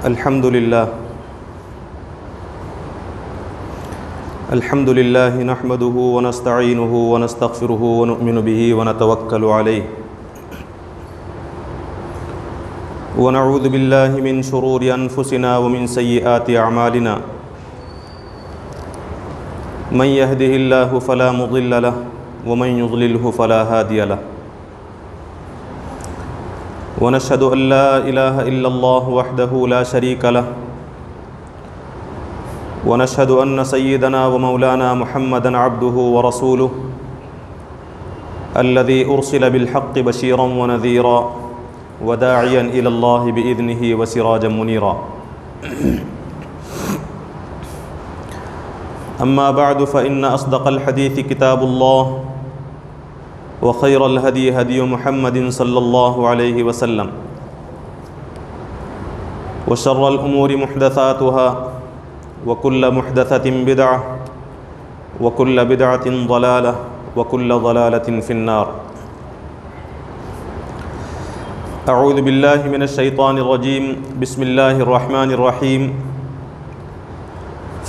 الحمد لله نحمده ونستعينه ونستغفره ونؤمن به ونتوكل عليه ونعوذ بالله من شرور أنفسنا ومن سيئات أعمالنا من يهده الله فلا مضل له ومن يضلله فلا هادي له ونشهد أن لا إله إلا الله وحده لا شريك له ونشهد أن سيدنا ومولانا محمدا عبده ورسوله الذي أرسل بالحق بشيرا ونذيرا وداعيا إلى الله بإذنه وسراجا منيرا أما بعد فإن أصدق الحديث كتاب الله وخير الهدي هدي محمد صلى الله عليه وسلم وشر الأمور محدثاتها وكل محدثة بدعة وكل بدعة ضلالة وكل ضلالة في النار. أعوذ بالله من الشيطان الرجيم. بسم الله الرحمن الرحيم.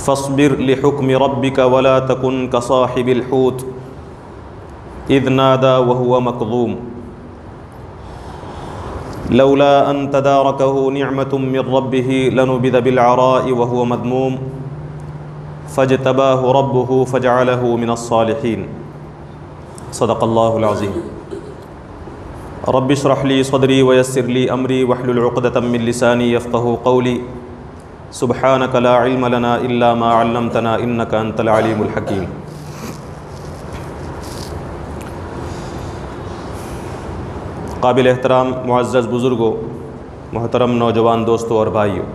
فاصبر لحكم ربك ولا تكن كصاحب الحوت إذ نادى وهو مكظوم لولا أن تداركه نعمة من ربه لنبذ بالعراء وهو مذموم فاجتباه ربه فجعله من الصالحين. صدق الله العظيم. رب اشرح لي صدري ويسر لي أمري واحلل عقدة من لساني يفقهوا قولي. سبحانك لا علم لنا إلا ما علمتنا إنك أنت العليم الحكيم. قابل احترام معزز بزرگوں، محترم نوجوان دوستوں اور بھائیوں،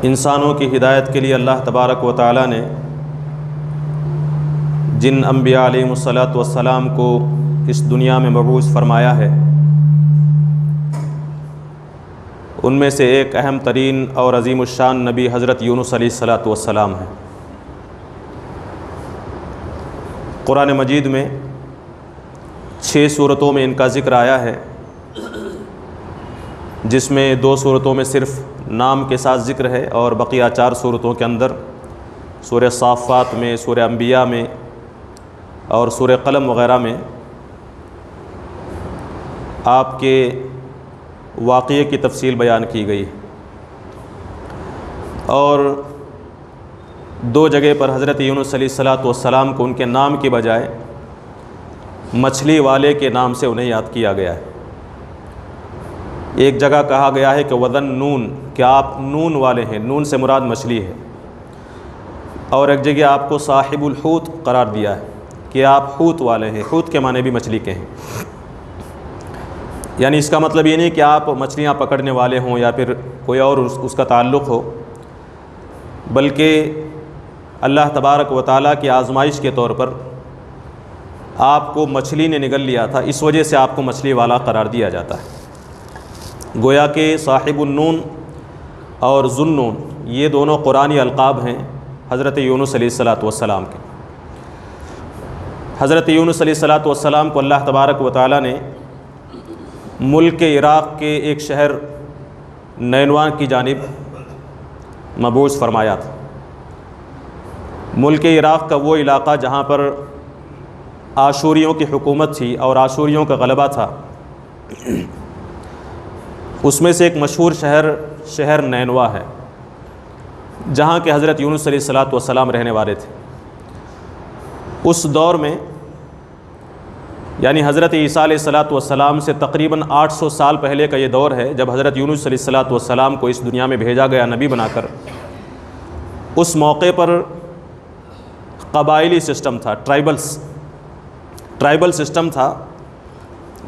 انسانوں کی ہدایت کے لیے اللہ تبارک و تعالی نے جن انبیاء علیہم الصلاۃ والسلام کو اس دنیا میں مبعوث فرمایا ہے، ان میں سے ایک اہم ترین اور عظیم الشان نبی حضرت یونس علیہ الصلاۃ والسلام ہیں۔ قرآن مجید میں 6 صورتوں میں ان کا ذکر آیا ہے، جس میں 2 صورتوں میں صرف نام کے ساتھ ذکر ہے، اور بقیہ 4 صورتوں کے اندر سورہ صافات میں، سورہ انبیاء میں اور سورہ قلم وغیرہ میں آپ کے واقعے کی تفصیل بیان کی گئی ہے، اور 2 جگہ پر حضرت یونس علیہ الصلاۃ والسلام کو ان کے نام کے بجائے مچھلی والے کے نام سے انہیں یاد کیا گیا ہے۔ ایک جگہ کہا گیا ہے کہ وذن نون، کہ آپ نون والے ہیں، نون سے مراد مچھلی ہے، اور ایک جگہ آپ کو صاحب الحوت قرار دیا ہے کہ آپ حوت والے ہیں۔ حوت کے معنی بھی مچھلی کے ہیں، یعنی اس کا مطلب یہ نہیں کہ آپ مچھلیاں پکڑنے والے ہوں یا پھر کوئی اور اس کا تعلق ہو، بلکہ اللہ تبارک و تعالیٰ کی آزمائش کے طور پر آپ کو مچھلی نے نگل لیا تھا، اس وجہ سے آپ کو مچھلی والا قرار دیا جاتا ہے۔ گویا کہ صاحب النون اور ذوالنون یہ دونوں قرآنی القاب ہیں حضرت یونس علیہ الصلاۃ والسلام کے۔ حضرت یونس علیہ الصلاۃ والسلام کو اللہ تبارک و تعالیٰ نے ملک عراق کے ایک شہر نینوا کی جانب مبعوث فرمایا تھا۔ ملک عراق کا وہ علاقہ جہاں پر آشوریوں کی حکومت تھی اور آشوریوں کا غلبہ تھا، اس میں سے ایک مشہور شہر نینوا ہے، جہاں کے حضرت یونس علیہ الصلاۃ والسلام رہنے والے تھے۔ اس دور میں، یعنی حضرت عیسیٰ علیہ الصلاۃ والسلام سے تقریباً 800 سال پہلے کا یہ دور ہے، جب حضرت یونس علیہ الصلاۃ والسلام کو اس دنیا میں بھیجا گیا نبی بنا کر۔ اس موقع پر قبائلی سسٹم تھا، ٹرائبل سسٹم تھا،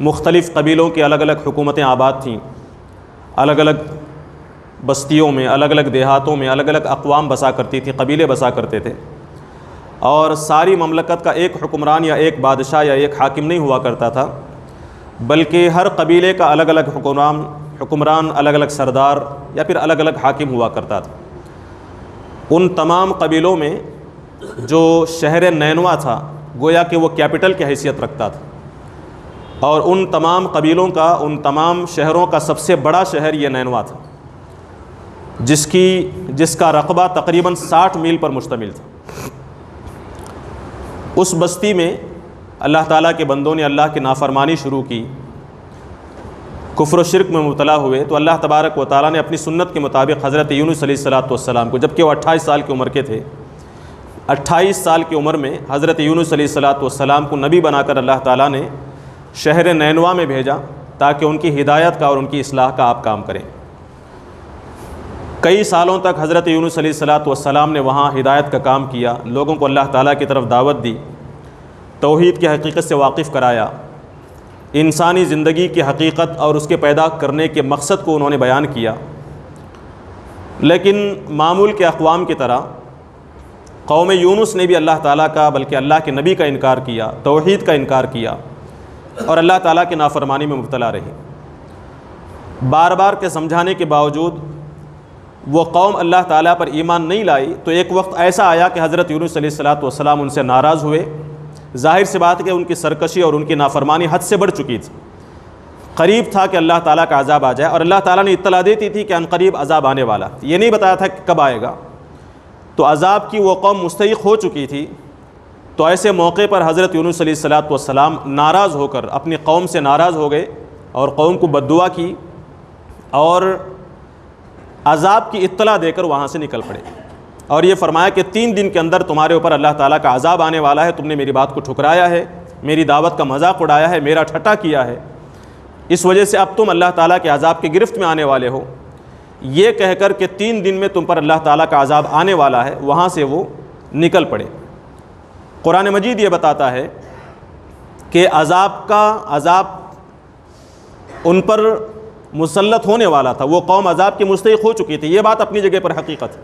مختلف قبیلوں کی الگ الگ حکومتیں آباد تھیں، الگ الگ بستیوں میں، الگ الگ دیہاتوں میں الگ الگ اقوام بسا کرتی تھیں، قبیلے بسا کرتے تھے، اور ساری مملکت کا ایک حکمران یا ایک بادشاہ یا ایک حاکم نہیں ہوا کرتا تھا، بلکہ ہر قبیلے کا الگ الگ حکمران، الگ الگ سردار یا پھر الگ الگ حاکم ہوا کرتا تھا۔ ان تمام قبیلوں میں جو شہر نینوا تھا، گویا کہ وہ کیپٹل کی حیثیت رکھتا تھا، اور ان تمام قبیلوں کا، ان تمام شہروں کا سب سے بڑا شہر یہ نینوا تھا، جس کا رقبہ تقریباً 60 میل پر مشتمل تھا۔ اس بستی میں اللہ تعالیٰ کے بندوں نے اللہ کی نافرمانی شروع کی، کفر و شرک میں مبتلا ہوئے، تو اللہ تبارک و تعالیٰ نے اپنی سنت کے مطابق حضرت یونس علیہ السلام کو، جبکہ وہ 28 سال کی عمر کے تھے، 28 سال کی عمر میں حضرت یونس علیہ السلام کو نبی بنا کر اللہ تعالیٰ نے شہر نینوا میں بھیجا تاکہ ان کی ہدایت کا اور ان کی اصلاح کا آپ کام کریں۔ کئی سالوں تک حضرت یونس علیہ السلام نے وہاں ہدایت کا کام کیا، لوگوں کو اللہ تعالیٰ کی طرف دعوت دی، توحید کی حقیقت سے واقف کرایا، انسانی زندگی کی حقیقت اور اس کے پیدا کرنے کے مقصد کو انہوں نے بیان کیا۔ لیکن معمول کے اقوام کی طرح قوم یونس نے بھی اللہ تعالیٰ کا بلکہ اللہ کے نبی کا انکار کیا، توحید کا انکار کیا اور اللہ تعالیٰ کی نافرمانی میں مبتلا رہی۔ بار بار کے سمجھانے کے باوجود وہ قوم اللہ تعالیٰ پر ایمان نہیں لائی، تو ایک وقت ایسا آیا کہ حضرت یونس علیہ السلام ان سے ناراض ہوئے۔ ظاہر سی بات ہے کہ ان کی سرکشی اور ان کی نافرمانی حد سے بڑھ چکی تھی، قریب تھا کہ اللہ تعالیٰ کا عذاب آ جائے، اور اللہ تعالیٰ نے اطلاع دیتی تھی کہ عنقریب عذاب آنے والا، یہ نہیں بتایا تھا کہ کب آئے گا۔ تو عذاب کی وہ قوم مستحق ہو چکی تھی، تو ایسے موقع پر حضرت یونس علیہ السلام ناراض ہو کر اپنی قوم سے ناراض ہو گئے اور قوم کو بددعا کی اور عذاب کی اطلاع دے کر وہاں سے نکل پڑے، اور یہ فرمایا کہ 3 دن کے اندر تمہارے اوپر اللہ تعالیٰ کا عذاب آنے والا ہے، تم نے میری بات کو ٹھکرایا ہے، میری دعوت کا مذاق اڑایا ہے، میرا ٹھٹا کیا ہے، اس وجہ سے اب تم اللہ تعالیٰ کے عذاب کی گرفت میں آنے والے ہو۔ یہ کہہ کر کہ 3 دن میں تم پر اللہ تعالیٰ کا عذاب آنے والا ہے، وہاں سے وہ نکل پڑے۔ قرآن مجید یہ بتاتا ہے کہ عذاب ان پر مسلط ہونے والا تھا، وہ قوم عذاب کی مستحق ہو چکی تھی، یہ بات اپنی جگہ پر حقیقت ہے،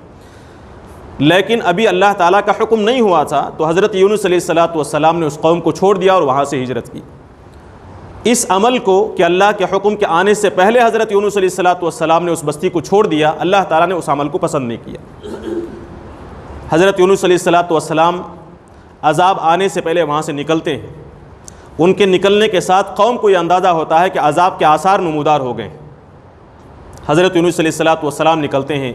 لیکن ابھی اللہ تعالیٰ کا حکم نہیں ہوا تھا، تو حضرت یونس علیہ السلام نے اس قوم کو چھوڑ دیا اور وہاں سے ہجرت کی۔ اس عمل کو کہ اللہ کے حکم کے آنے سے پہلے حضرت یونس علیہ السلام نے اس بستی کو چھوڑ دیا، اللہ تعالیٰ نے اس عمل کو پسند نہیں کیا۔ حضرت یونس علیہ السلام عذاب آنے سے پہلے وہاں سے نکلتے ہیں، ان کے نکلنے کے ساتھ قوم کو یہ اندازہ ہوتا ہے کہ عذاب کے آثار نمودار ہو گئے۔ حضرت یونس علیہ السلام نکلتے ہیں،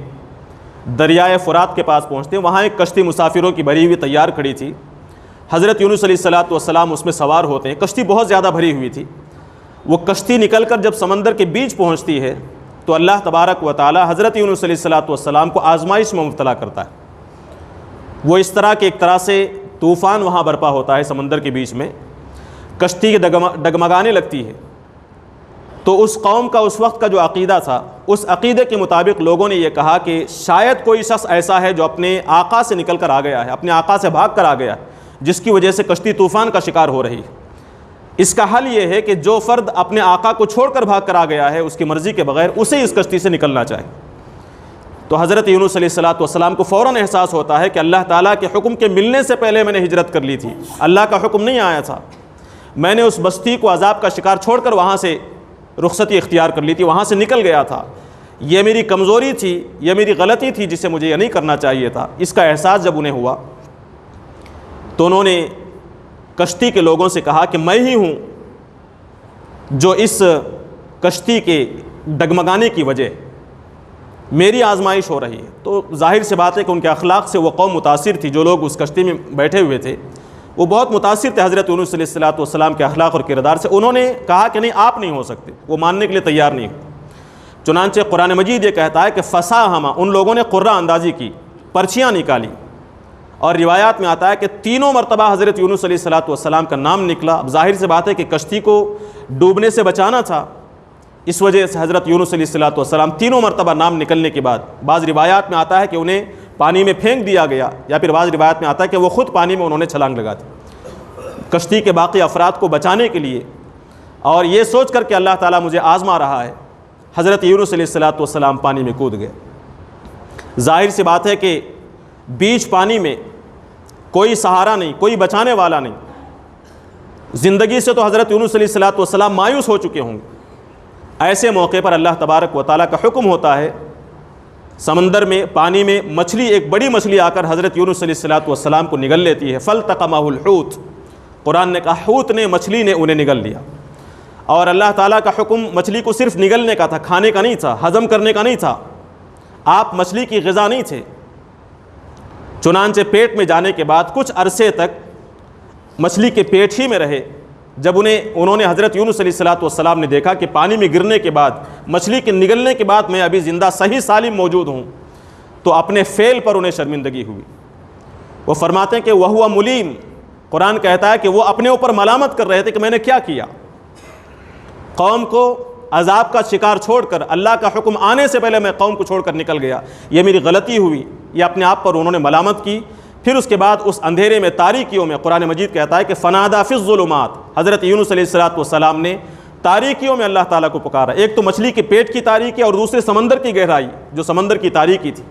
دریائے فرات کے پاس پہنچتے ہیں، وہاں ایک کشتی مسافروں کی بھری ہوئی تیار کھڑی تھی، حضرت یونس علیہ السلام اس میں سوار ہوتے ہیں، کشتی بہت زیادہ بھری ہوئی تھی۔ وہ کشتی نکل کر جب سمندر کے بیچ پہنچتی ہے تو اللہ تبارک و تعالی حضرت یونس علیہ السلام کو آزمائش میں مبتلا کرتا ہے۔ وہ اس طرح کہ ایک طرح سے طوفان وہاں برپا ہوتا ہے سمندر کے بیچ میں، کشتی ڈگمگانے لگتی ہے۔ تو اس قوم کا اس وقت کا جو عقیدہ تھا، اس عقیدے کے مطابق لوگوں نے یہ کہا کہ شاید کوئی شخص ایسا ہے جو اپنے آقا سے نکل کر آ گیا ہے، اپنے آقا سے بھاگ کر آ گیا ہے، جس کی وجہ سے کشتی طوفان کا شکار ہو رہی ہے۔ اس کا حل یہ ہے کہ جو فرد اپنے آقا کو چھوڑ کر بھاگ کر آ گیا ہے اس کی مرضی کے بغیر، اسے اس کشتی سے نکلنا چاہیے۔ تو حضرت یونس علیہ السلام کو فوراً احساس ہوتا ہے کہ اللہ تعالیٰ کے حکم کے ملنے سے پہلے میں نے ہجرت کر لی تھی، اللہ کا حکم نہیں آیا تھا، میں نے اس بستی کو عذاب کا شکار چھوڑ کر وہاں سے رخصتی اختیار کر لی تھی، وہاں سے نکل گیا تھا، یہ میری کمزوری تھی، یہ میری غلطی تھی جسے مجھے یہ نہیں کرنا چاہیے تھا۔ اس کا احساس جب انہیں ہوا تو انہوں نے کشتی کے لوگوں سے کہا کہ میں ہی ہوں جو اس کشتی کے ڈگمگانے کی وجہ میری آزمائش ہو رہی ہے۔ تو ظاہر سی بات ہے کہ ان کے اخلاق سے وہ قوم متاثر تھی، جو لوگ اس کشتی میں بیٹھے ہوئے تھے وہ بہت متاثر تھے حضرت یونس علیہ السلام کے اخلاق اور کردار سے۔ انہوں نے کہا کہ نہیں، آپ نہیں ہو سکتے، وہ ماننے کے لیے تیار نہیں ہوئے۔ چنانچہ قرآن مجید یہ کہتا ہے کہ فصاحما، ان لوگوں نے قرہ اندازی کی، پرچیاں نکالی، اور روایات میں آتا ہے کہ 3 مرتبہ حضرت یونس علیہ السلام کا نام نکلا۔ اب ظاہر سی بات ہے کہ کشتی کو ڈوبنے سے بچانا تھا، اس وجہ سے حضرت یونس علیہ السلام 3 مرتبہ نام نکلنے کے بعد، بعض روایات میں آتا ہے کہ انہیں پانی میں پھینک دیا گیا، یا پھر بعض روایات میں آتا ہے کہ وہ خود پانی میں انہوں نے چھلانگ لگا دی کشتی کے باقی افراد کو بچانے کے لیے، اور یہ سوچ کر کہ اللہ تعالیٰ مجھے آزما رہا ہے، حضرت یونس علیہ السلام پانی میں کود گئے۔ ظاہر سی بات ہے کہ بیچ پانی میں کوئی سہارا نہیں، کوئی بچانے والا نہیں، زندگی سے تو حضرت یونس علیہ السلام مایوس ہو چکے ہوں گے۔ ایسے موقع پر اللہ تبارک و تعالیٰ کا حکم ہوتا ہے، سمندر میں پانی میں مچھلی، ایک بڑی مچھلی آ کر حضرت یونس علیہ السلام کو نگل لیتی ہے۔ فَالْتَقَمَهُ الْحُوتُ، قرآن نے کہا حوت نے، مچھلی نے انہیں نگل لیا۔ اور اللہ تعالیٰ کا حکم مچھلی کو صرف نگلنے کا تھا، کھانے کا نہیں تھا، ہضم کرنے کا نہیں تھا، آپ مچھلی کی غذا نہیں تھے۔ چنانچہ پیٹ میں جانے کے بعد کچھ عرصے تک مچھلی کے پیٹ ہی میں رہے۔ جب انہوں نے حضرت یونس علیہ السلام نے دیکھا کہ پانی میں گرنے کے بعد، مچھلی کے نگلنے کے بعد میں ابھی زندہ صحیح سالم موجود ہوں، تو اپنے فعل پر انہیں شرمندگی ہوئی۔ وہ فرماتے ہیں کہ وَهُوَ ملیم، قرآن کہتا ہے کہ وہ اپنے اوپر ملامت کر رہے تھے کہ میں نے کیا کیا، قوم کو عذاب کا شکار چھوڑ کر، اللہ کا حکم آنے سے پہلے میں قوم کو چھوڑ کر نکل گیا، یہ میری غلطی ہوئی، یہ اپنے آپ پر انہوں نے ملامت کی۔ پھر اس کے بعد اس اندھیرے میں، تاریکیوں میں، قرآن مجید کہتا ہے کہ فنادا فی الظلمات، حضرت یونس علیہ السلام نے تاریکیوں میں اللہ تعالیٰ کو پکارا۔ ایک تو مچھلی کے پیٹ کی تاریکی اور دوسرے سمندر کی گہرائی، جو سمندر کی تاریکی تھی۔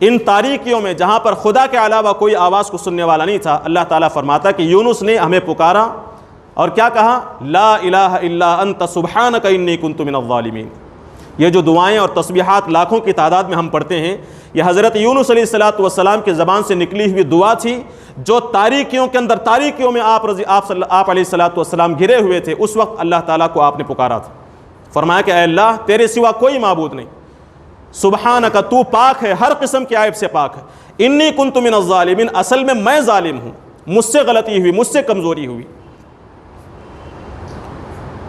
ان تاریکیوں میں جہاں پر خدا کے علاوہ کوئی آواز کو سننے والا نہیں تھا، اللہ تعالیٰ فرماتا کہ یونس نے ہمیں پکارا اور کیا کہا، لا الہ الا انت سبحانک انی کنت من الظالمین۔ یہ جو دعائیں اور تسبیحات لاکھوں کی تعداد میں ہم پڑھتے ہیں، یہ حضرت یونس علیہ السلام کی زبان سے نکلی ہوئی دعا تھی، جو تاریکیوں کے اندر، تاریکیوں میں آپ علیہ السلام گھرے ہوئے تھے، اس وقت اللہ تعالیٰ کو آپ نے پکارا تھا۔ فرمایا کہ اے اللہ، تیرے سوا کوئی معبود نہیں، سبحانک، تو پاک ہے، ہر قسم کے عیب سے پاک ہے، انی کنت من الظالمین، اصل میں ظالم ہوں، مجھ سے غلطی ہوئی، مجھ سے کمزوری ہوئی۔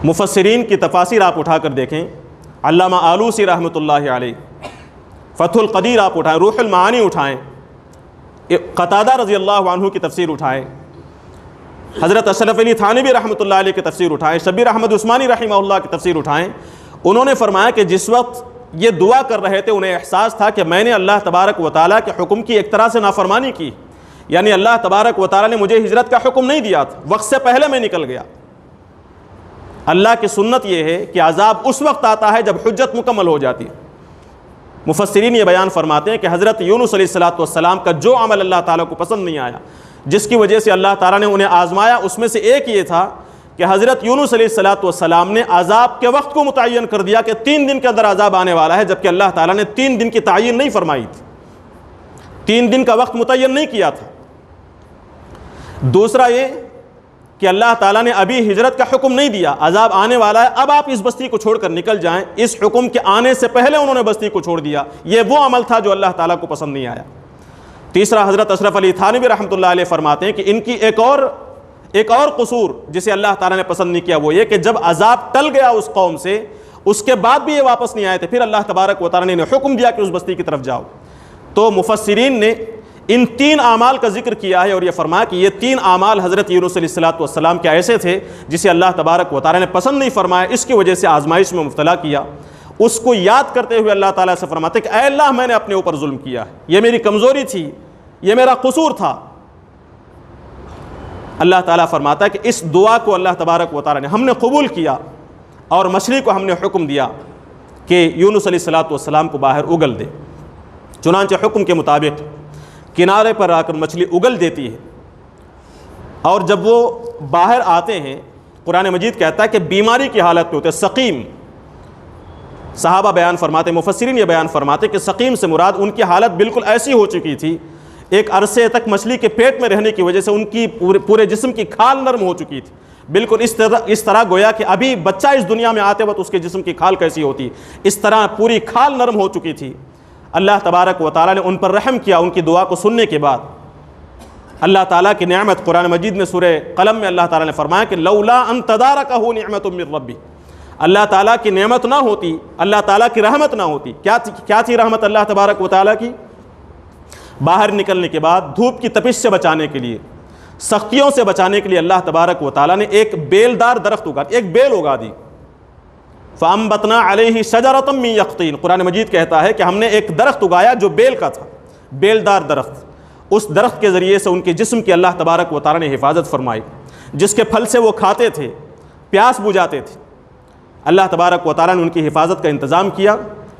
مفسرین کی تفاسیر آپ اٹھا کر دیکھیں، علامہ آلوسی رحمۃ اللہ علیہ، فتح القدیر آپ اٹھائیں، روح المعانی اٹھائیں، قتادہ رضی اللہ عنہ کی تفسیر اٹھائیں، حضرت اشرف علی تھانوی رحمۃ اللہ علیہ کی تفسیر اٹھائیں، شبیر احمد عثمانی رحمہ اللہ کی تفسیر اٹھائیں۔ انہوں نے فرمایا کہ جس وقت یہ دعا کر رہے تھے، انہیں احساس تھا کہ میں نے اللہ تبارک و تعالیٰ کے حکم کی ایک طرح سے نافرمانی کی، یعنی اللہ تبارک و تعالیٰ نے مجھے ہجرت کا حکم نہیں دیا تھا، وقت سے پہلے میں نکل گیا۔ اللہ کی سنت یہ ہے کہ عذاب اس وقت آتا ہے جب حجت مکمل ہو جاتی ہے۔ مفسرین یہ بیان فرماتے ہیں کہ حضرت یونس علیہ السلام کا جو عمل اللہ تعالیٰ کو پسند نہیں آیا، جس کی وجہ سے اللہ تعالیٰ نے انہیں آزمایا، اس میں سے ایک یہ تھا کہ حضرت یونس علیہ السلام نے عذاب کے وقت کو متعین کر دیا کہ 3 دن کے اندر عذاب آنے والا ہے، جبکہ اللہ تعالیٰ نے 3 دن کی تعین نہیں فرمائی تھی، 3 دن کا وقت متعین نہیں کیا تھا۔ دوسرا یہ کہ اللہ تعالیٰ نے ابھی ہجرت کا حکم نہیں دیا، عذاب آنے والا ہے، اب آپ اس بستی کو چھوڑ کر نکل جائیں، اس حکم کے آنے سے پہلے انہوں نے بستی کو چھوڑ دیا۔ یہ وہ عمل تھا جو اللہ تعالیٰ کو پسند نہیں آیا۔ تیسرا، حضرت اشرف علی تھانوی رحمۃ اللہ علیہ فرماتے ہیں کہ ان کی ایک اور قصور جسے اللہ تعالیٰ نے پسند نہیں کیا، وہ یہ کہ جب عذاب ٹل گیا اس قوم سے، اس کے بعد بھی یہ واپس نہیں آئے تھے، پھر اللہ تبارک و تعالیٰ نے انہیں حکم دیا کہ اس بستی کی طرف جاؤ۔ تو مفسرین نے ان 3 اعمال کا ذکر کیا ہے اور یہ فرمایا کہ یہ 3 اعمال حضرت یونس علیہ السلام کے ایسے تھے جسے اللہ تبارک و تعالیٰ نے پسند نہیں فرمایا، اس کی وجہ سے آزمائش میں مبتلا کیا۔ اس کو یاد کرتے ہوئے اللہ تعالیٰ سے فرماتے کہ اے اللہ، میں نے اپنے اوپر ظلم کیا ہے، یہ میری کمزوری تھی، یہ میرا قصور تھا۔ اللہ تعالیٰ فرماتا ہے کہ اس دعا کو اللہ تبارک و تعالیٰ نے، ہم نے قبول کیا، اور مچھلی کو ہم نے حکم دیا کہ یونس علیہ السلام کو باہر اگل دے۔ چنانچہ حکم کے مطابق کنارے پر آ کر مچھلی اگل دیتی ہے، اور جب وہ باہر آتے ہیں، قرآن مجید کہتا ہے کہ بیماری کی حالت میں ہوتے، سقیم۔ صحابہ بیان فرماتے، مفسرین یہ بیان فرماتے کہ سقیم سے مراد ان کی حالت بالکل ایسی ہو چکی تھی، ایک عرصے تک مچھلی کے پیٹ میں رہنے کی وجہ سے ان کی پورے جسم کی کھال نرم ہو چکی تھی، بالکل اس طرح گویا کہ ابھی بچہ اس دنیا میں آتے وقت اس کے جسم کی کھال کیسی ہوتی، اس طرح پوری کھال نرم ہو چکی تھی۔ اللہ تبارک و تعالیٰ نے ان پر رحم کیا، ان کی دعا کو سننے کے بعد۔ اللہ تعالیٰ کی نعمت، قرآن مجید میں سورہ قلم میں اللہ تعالیٰ نے فرمایا کہ لولا ان تدارکہ نعمت من ربی، اللہ تعالیٰ کی نعمت نہ ہوتی، اللہ تعالیٰ کی رحمت نہ ہوتی۔ کیا تھی رحمت اللہ تبارک و تعالیٰ کی؟ باہر نکلنے کے بعد دھوپ کی تپش سے بچانے کے لیے، سختیوں سے بچانے کے لیے اللہ تبارک و تعالیٰ نے ایک بیلدار درخت ایک بیل اگا دی۔ فَأَنبَتْنَا عَلَيْهِ شَجَرَةً مِّن يَقْطِينٍ، قرآن مجید کہتا ہے کہ ہم نے ایک درخت اگایا جو بیل کا تھا، بیلدار درخت۔ اس درخت کے ذریعے سے ان کے جسم کی اللہ تبارک و تعالیٰ نے حفاظت فرمائی، جس کے پھل سے وہ کھاتے تھے، پیاس بجھاتے تھے۔ اللہ تبارک و تعالیٰ نے ان کی حفاظت کا انتظام کیا۔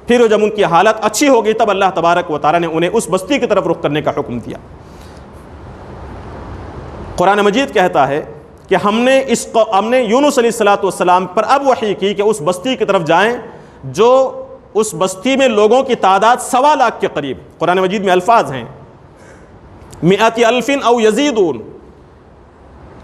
پھر جب ان کی حالت اچھی ہو گئی، تب اللہ تبارک و تعالیٰ نے انہیں اس بستی کی طرف رخ کرنے کا حکم دیا۔ قرآن مجید کہتا ہے کہ ہم نے یونس علیہ السلام پر اب وحی کی کہ اس بستی کی طرف جائیں جو اس بستی میں لوگوں کی تعداد 1.25 لاکھ کے قریب۔ قرآن مجید میں الفاظ ہیں 100,000 او یزیدون،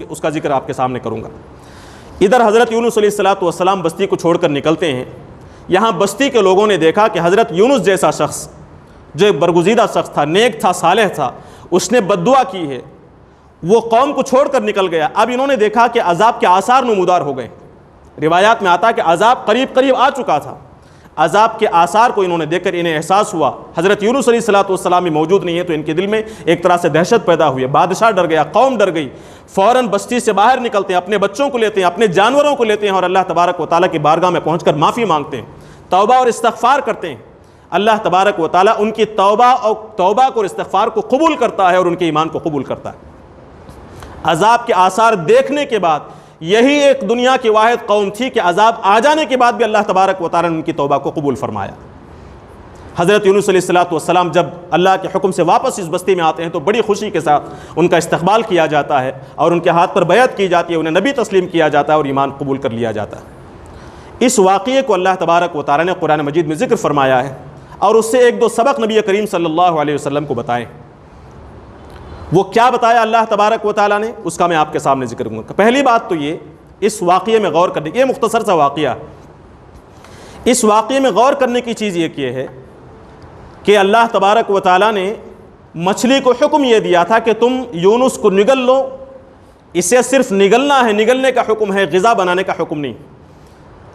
اس کا ذکر آپ کے سامنے کروں گا. ادھر حضرت یونس علیہ السلام بستی کو چھوڑ کر نکلتے ہیں. یہاں بستی کے لوگوں نے دیکھا کہ حضرت یونس جیسا شخص جو ایک برگزیدہ شخص تھا, نیک تھا, صالح تھا, اس نے بددعا کی ہے, وہ قوم کو چھوڑ کر نکل گیا. اب انہوں نے دیکھا کہ عذاب کے آثار نمودار ہو گئے. روایات میں آتا ہے کہ عذاب قریب قریب آ چکا تھا. عذاب کے آثار کو انہوں نے دیکھ کر انہیں احساس ہوا. حضرت یونس علیہ السلام بھی موجود نہیں ہے تو ان کے دل میں ایک طرح سے دہشت پیدا ہوئی. بادشاہ ڈر گیا, قوم ڈر گئی, فوراً بستی سے باہر نکلتے ہیں, اپنے بچوں کو لیتے ہیں, اپنے جانوروں کو لیتے ہیں اور اللہ تبارک و تعالیٰ کی بارگاہ میں پہنچ کر معافی مانگتے ہیں, توبہ اور استغفار کرتے ہیں. اللہ تبارک و تعالیٰ ان کی توبہ کو اور استغفار کو قبول کرتا ہے اور ان کے ایمان کو قبول کرتا ہے. عذاب کے آثار دیکھنے کے بعد یہی ایک دنیا کی واحد قوم تھی کہ عذاب آ جانے کے بعد بھی اللہ تبارک و تعالیٰ نے ان کی توبہ کو قبول فرمایا. حضرت یونس علیہ السلام جب اللہ کے حکم سے واپس اس بستی میں آتے ہیں تو بڑی خوشی کے ساتھ ان کا استقبال کیا جاتا ہے اور ان کے ہاتھ پر بیعت کی جاتی ہے, انہیں نبی تسلیم کیا جاتا ہے اور ایمان قبول کر لیا جاتا ہے. اس واقعے کو اللہ تبارک و تعالیٰ نے قرآن مجید میں ذکر فرمایا ہے اور اس سے 1-2 سبق نبی کریم صلی اللہ علیہ وسلم کو بتائیں. وہ کیا بتایا اللہ تبارک و تعالیٰ نے, اس کا میں آپ کے سامنے ذکر کروں گا. پہلی بات تو یہ, اس واقعے میں غور کرنے کی, یہ مختصر سا واقعہ, اس واقعے میں غور کرنے کی چیز یہ ہے کہ اللہ تبارک و تعالیٰ نے مچھلی کو حکم یہ دیا تھا کہ تم یونس کو نگل لو. اسے صرف نگلنا ہے, نگلنے کا حکم ہے, غذا بنانے کا حکم نہیں.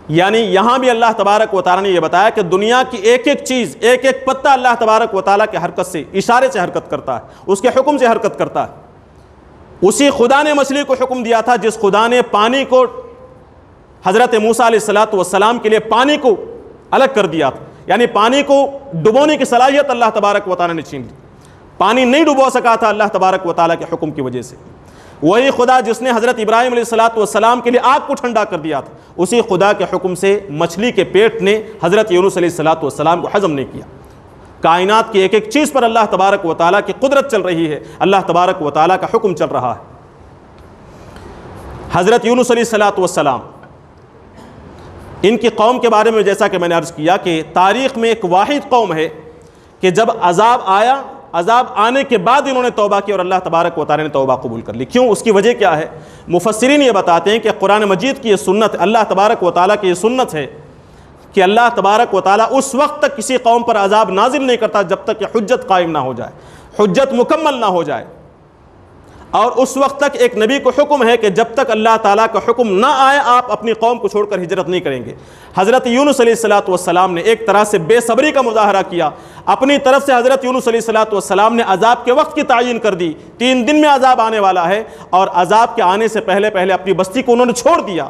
یعنی یہاں بھی اللہ تبارک و تعالیٰ نے یہ بتایا کہ دنیا کی ایک ایک چیز, ایک ایک پتا اللہ تبارک و تعالیٰ کے حرکت سے, اشارے سے حرکت کرتا ہے, اس کے حکم سے حرکت کرتا ہے. اسی خدا نے مچھلی کو حکم دیا تھا جس خدا نے پانی کو حضرت موسیٰ علیہ السلام کے لیے پانی کو الگ کر دیا تھا. یعنی پانی کو ڈبونے کی صلاحیت اللہ تبارک و تعالیٰ نے چھین لی. پانی نہیں ڈبو سکا تھا اللہ تبارک و تعالیٰ کے حکم کی وجہ سے. وہی خدا جس نے حضرت ابراہیم علیہ السلام کے لیے آگ کو ٹھنڈا کر دیا تھا, اسی خدا کے حکم سے مچھلی کے پیٹ نے حضرت یونس علیہ السلام کو ہضم نہیں کیا. کائنات کی ایک ایک چیز پر اللہ تبارک و تعالیٰ کی قدرت چل رہی ہے, اللہ تبارک و تعالیٰ کا حکم چل رہا ہے. حضرت یونس علیہ السلام ان کی قوم کے بارے میں جیسا کہ میں نے عرض کیا کہ تاریخ میں ایک واحد قوم ہے کہ جب عذاب آیا, عذاب آنے کے بعد انہوں نے توبہ کی اور اللہ تبارک و تعالیٰ نے توبہ قبول کر لی. کیوں, اس کی وجہ کیا ہے؟ مفسرین یہ بتاتے ہیں کہ قرآن مجید کی یہ سنت, اللہ تبارک و تعالیٰ کی یہ سنت ہے کہ اللہ تبارک و تعالیٰ اس وقت تک کسی قوم پر عذاب نازل نہیں کرتا جب تک کہ حجت قائم نہ ہو جائے, حجت مکمل نہ ہو جائے. اور اس وقت تک ایک نبی کو حکم ہے کہ جب تک اللہ تعالیٰ کا حکم نہ آئے آپ اپنی قوم کو چھوڑ کر ہجرت نہیں کریں گے. حضرت یونس علیہ السلام نے ایک طرح سے بے صبری کا مظاہرہ کیا. اپنی طرف سے حضرت یونس علیہ السلام نے عذاب کے وقت کی تعین کر دی, 3 دن میں عذاب آنے والا ہے, اور عذاب کے آنے سے پہلے پہلے اپنی بستی کو انہوں نے چھوڑ دیا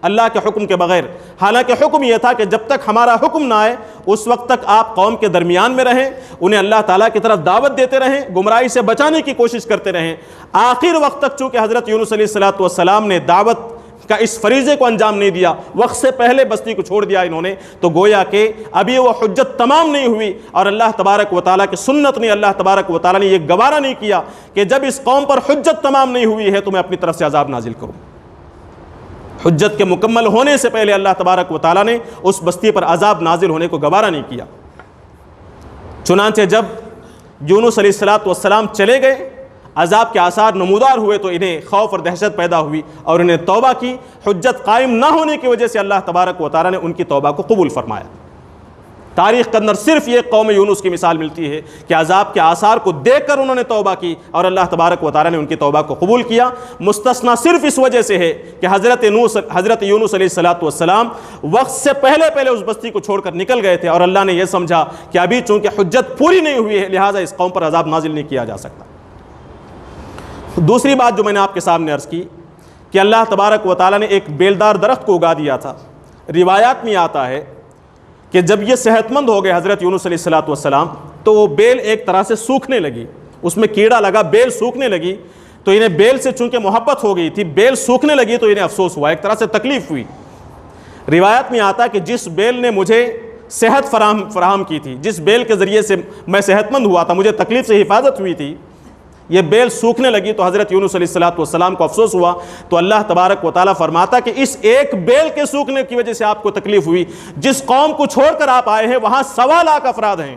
اللہ کے حکم کے بغیر. حالانکہ حکم یہ تھا کہ جب تک ہمارا حکم نہ آئے اس وقت تک آپ قوم کے درمیان میں رہیں, انہیں اللہ تعالیٰ کی طرف دعوت دیتے رہیں, گمراہی سے بچانے کی کوشش کرتے رہیں. آخر وقت تک چونکہ حضرت یونس علیہ السلام نے دعوت کا اس فریضے کو انجام نہیں دیا, وقت سے پہلے بستی کو چھوڑ دیا انہوں نے, تو گویا کہ ابھی وہ حجت تمام نہیں ہوئی اور اللہ تبارک و تعالیٰ کی سنت نے, اللہ تبارک و تعالیٰ نے یہ گوارا نہیں کیا کہ جب اس قوم پر حجت تمام نہیں ہوئی ہے تو میں اپنی طرف سے عذاب نازل کروں. حجت کے مکمل ہونے سے پہلے اللہ تبارک و تعالیٰ نے اس بستی پر عذاب نازل ہونے کو گوارا نہیں کیا. چنانچہ جب یونس علیہ السلام چلے گئے, عذاب کے آثار نمودار ہوئے تو انہیں خوف اور دہشت پیدا ہوئی اور انہیں توبہ کی. حجت قائم نہ ہونے کی وجہ سے اللہ تبارک و تعالیٰ نے ان کی توبہ کو قبول فرمایا. تاریخ کے اندر صرف یہ قوم یونس کی مثال ملتی ہے کہ عذاب کے آثار کو دیکھ کر انہوں نے توبہ کی اور اللہ تبارک و تعالیٰ نے ان کی توبہ کو قبول کیا. مستثنا صرف اس وجہ سے ہے کہ حضرت یونس علیہ السلام وقت سے پہلے پہلے اس بستی کو چھوڑ کر نکل گئے تھے اور اللہ نے یہ سمجھا کہ ابھی چونکہ حجت پوری نہیں ہوئی ہے لہٰذا اس قوم پر عذاب نازل نہیں کیا جا سکتا. دوسری بات جو میں نے آپ کے سامنے عرض کی کہ اللہ تبارک و تعالیٰ نے ایک بیلدار درخت کو اگا دیا تھا. روایات میں آتا ہے کہ جب یہ صحت مند ہو گئے حضرت یونس علیہ السلام تو وہ بیل ایک طرح سے سوکھنے لگی, اس میں کیڑا لگا, بیل سوکھنے لگی. تو انہیں بیل سے چونکہ محبت ہو گئی تھی, بیل سوکھنے لگی تو انہیں افسوس ہوا, ایک طرح سے تکلیف ہوئی. روایت میں آتا ہے کہ جس بیل نے مجھے صحت فراہم کی تھی, جس بیل کے ذریعے سے میں صحت مند ہوا تھا, مجھے تکلیف سے حفاظت ہوئی تھی, یہ بیل سوکھنے لگی تو حضرت یونس علیہ السلام کو افسوس ہوا. تو اللہ تبارک و تعالیٰ فرماتا کہ اس ایک بیل کے سوکھنے کی وجہ سے آپ کو تکلیف ہوئی, جس قوم کو چھوڑ کر آپ آئے ہیں وہاں 1.25 لاکھ افراد ہیں,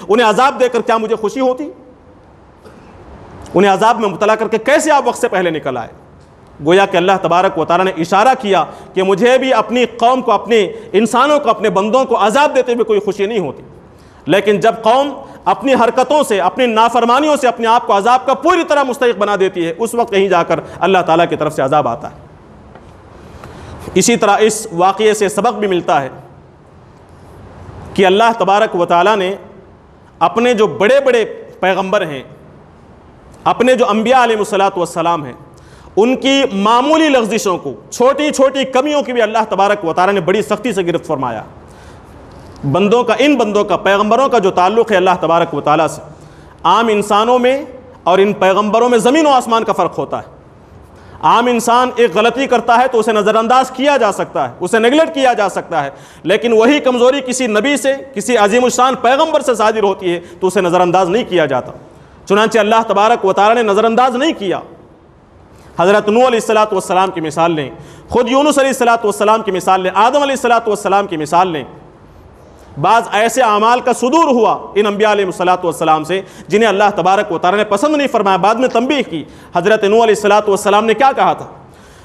انہیں عذاب دے کر کیا مجھے خوشی ہوتی؟ انہیں عذاب میں مبتلا کر کے کیسے آپ وقت سے پہلے نکل آئے؟ گویا کہ اللہ تبارک و تعالیٰ نے اشارہ کیا کہ مجھے بھی اپنی قوم کو، اپنے انسانوں کو، اپنے بندوں کو عذاب دیتے ہوئے کوئی خوشی نہیں ہوتی، لیکن جب قوم اپنی حرکتوں سے، اپنی نافرمانیوں سے اپنے آپ کو عذاب کا پوری طرح مستحق بنا دیتی ہے، اس وقت کہیں جا کر اللہ تعالیٰ کی طرف سے عذاب آتا ہے۔ اسی طرح اس واقعے سے سبق بھی ملتا ہے کہ اللہ تبارک و تعالیٰ نے اپنے جو بڑے بڑے پیغمبر ہیں، اپنے جو انبیاء علیہ السلام ہیں، ان کی معمولی لغزشوں کو، چھوٹی چھوٹی کمیوں کی بھی اللہ تبارک و تعالیٰ نے بڑی سختی سے گرفت فرمایا۔ بندوں کا، ان بندوں کا، پیغمبروں کا جو تعلق ہے اللہ تبارک و تعالیٰ سے، عام انسانوں میں اور ان پیغمبروں میں زمین و آسمان کا فرق ہوتا ہے۔ عام انسان ایک غلطی کرتا ہے تو اسے نظر انداز کیا جا سکتا ہے، اسے نیگلیکٹ کیا جا سکتا ہے، لیکن وہی کمزوری کسی نبی سے، کسی عظیم الشان پیغمبر سے صادر ہوتی ہے تو اسے نظر انداز نہیں کیا جاتا۔ چنانچہ اللہ تبارک و تعالیٰ نے نظر انداز نہیں کیا۔ حضرت نوح علیہ السلام کی مثال لیں، خود یونس علیہ السلام کی مثال لیں، آدم علیہ السلام کی مثال لیں۔ بعض ایسے اعمال کا صدور ہوا ان انبیاء علیہ السلام سے جنہیں اللہ تبارک و تعالیٰ نے پسند نہیں فرمایا، بعد میں تنبیہ کی۔ حضرت نوح علیہ السلام نے کیا کہا تھا؟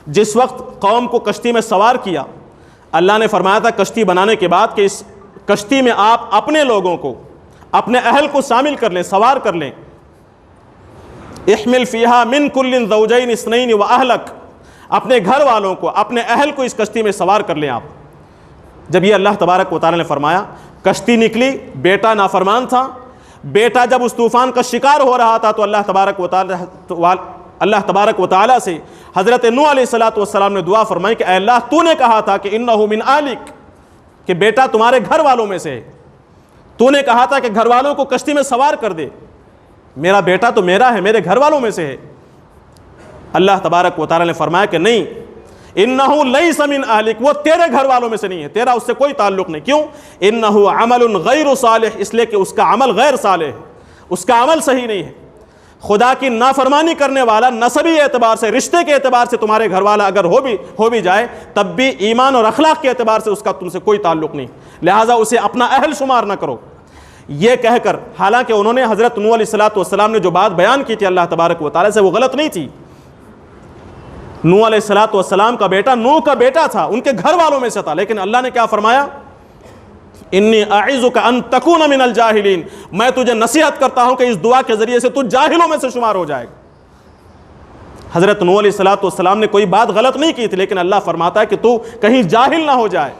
جس وقت قوم کو کشتی میں سوار کیا، اللہ نے فرمایا تھا کشتی بنانے کے بعد کہ اس کشتی میں آپ اپنے لوگوں کو، اپنے اہل کو شامل کر لیں، سوار کر لیں۔ احمل فیہا من کل زوجین اثنین واہلک، اپنے گھر والوں کو، اپنے اہل کو اس کشتی میں سوار کر لیں آپ۔ جب یہ اللہ تبارک و تعالیٰ نے فرمایا، کشتی نکلی، بیٹا نافرمان تھا، بیٹا جب اس طوفان کا شکار ہو رہا تھا تو اللہ تبارک و تعالیٰ سے حضرت نوح علیہ السلام نے دعا فرمائی کہ اے اللہ تو نے کہا تھا کہ انہ من آلک، کہ بیٹا تمہارے گھر والوں میں سے ہے، تو نے کہا تھا کہ گھر والوں کو کشتی میں سوار کر دے، میرا بیٹا تو میرا ہے، میرے گھر والوں میں سے ہے۔ اللہ تبارک و تعالیٰ نے فرمایا کہ نہیں، انہ لیس من اہلک، وہ تیرے گھر والوں میں سے نہیں ہے، تیرا اس سے کوئی تعلق نہیں۔ کیوں؟ انہ عمل غیر صالح، اس لیے کہ اس کا عمل غیر صالح ہے، اس کا عمل صحیح نہیں ہے۔ خدا کی نافرمانی کرنے والا نسبی اعتبار سے، رشتے کے اعتبار سے تمہارے گھر والا اگر ہو بھی جائے، تب بھی ایمان اور اخلاق کے اعتبار سے اس کا تم سے کوئی تعلق نہیں، لہٰذا اسے اپنا اہل شمار نہ کرو۔ یہ کہہ کر، حالانکہ انہوں نے حضرت نوح علیہ السلام نے جو بات بیان کی تھی اللہ تبارک و تعالیٰ سے، وہ غلط نہیں تھی۔ نوح علیہ السلام کا بیٹا نوح کا بیٹا تھا، ان کے گھر والوں میں سے تھا، لیکن اللہ نے کیا فرمایا؟ انی اعظک ان تکون من الجاہلین، میں تجھے نصیحت کرتا ہوں کہ اس دعا کے ذریعے سے تو جاہلوں میں سے شمار ہو جائے گا۔ حضرت نوح علیہ السلام نے کوئی بات غلط نہیں کی تھی، لیکن اللہ فرماتا ہے کہ تو کہیں جاہل نہ ہو جائے،